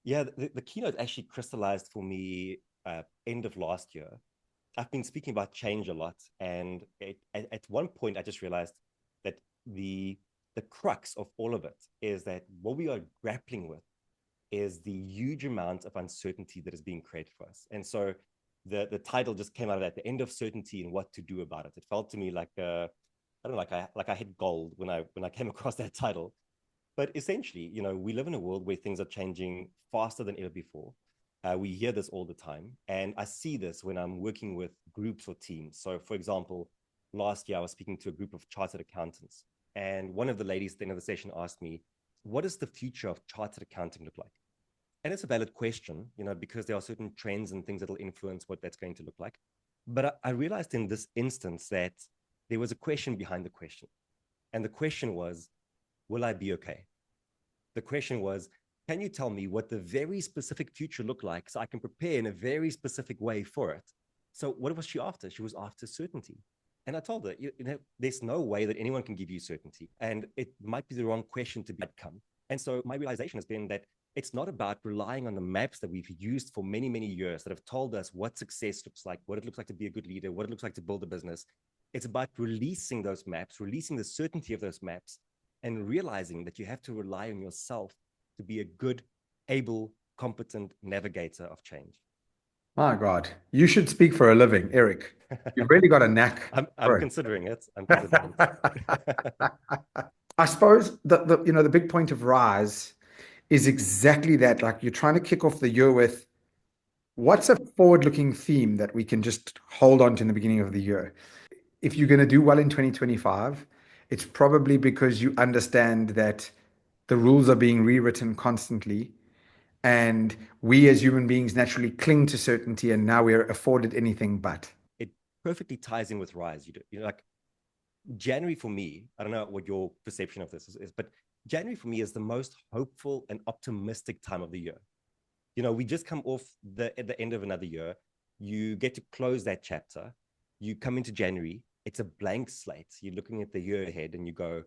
Yeah, the keynote actually crystallized for me end of last year. I've been speaking about change a lot, and at one point I just realized that the crux of all of it is that what we are grappling with is the huge amount of uncertainty that is being created for us. And so the title just came out of that, the end of certainty and what to do about it. It felt to me like I don't know, like I hit gold when I came across that title. But essentially, we live in a world where things are changing faster than ever before. We hear this all the time. And I see this when I'm working with groups or teams. So, for example, last year I was speaking to a group of chartered accountants. And one of the ladies at the end of the session asked me, what does the future of chartered accounting look like? And it's a valid question, because there are certain trends and things that will influence what that's going to look like. But I realized in this instance that there was a question behind the question. And the question was, will I be okay? The question was, can you tell me what the very specific future look like so I can prepare in a very specific way for it? So what was she after? She was after certainty. And I told her, there's no way that anyone can give you certainty. And it might be the wrong question to be outcome. And so my realization has been that it's not about relying on the maps that we've used for many, many years that have told us what success looks like, what it looks like to be a good leader, what it looks like to build a business. It's about releasing those maps, releasing the certainty of those maps, and realizing that you have to rely on yourself to be a good, able, competent navigator of change. My God, you should speak for a living, Eric. You've really got a knack I'm for it. considering it. I'm considering it. I suppose the big point of Rise is exactly that. Like you're trying to kick off the year with what's a forward-looking theme that we can just hold on to in the beginning of the year. If you're going to do well in 2025, it's probably because you understand that the rules are being rewritten constantly. And we as human beings naturally cling to certainty, and now we're afforded anything but. It perfectly ties in with Rise. Like January for me, I don't know what your perception of this is, but January for me is the most hopeful and optimistic time of the year. We just come off at the end of another year. You get to close that chapter. You come into January. It's a blank slate. You're looking at the year ahead and you go,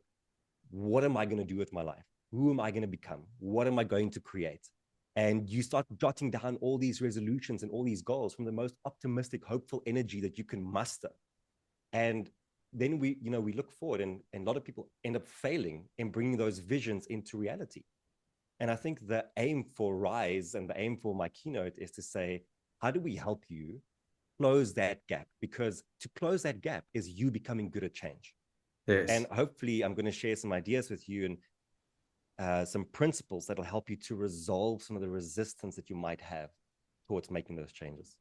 what am I going to do with my life? Who am I going to become? What am I going to create? And you start jotting down all these resolutions and all these goals from the most optimistic, hopeful energy that you can muster. And then we look forward, and a lot of people end up failing in bringing those visions into reality. And I think the aim for Rise and the aim for my keynote is to say, how do we help you close that gap? Because to close that gap is you becoming good at change. Yes. And hopefully I'm going to share some ideas with you and some principles that'll help you to resolve some of the resistance that you might have towards making those changes.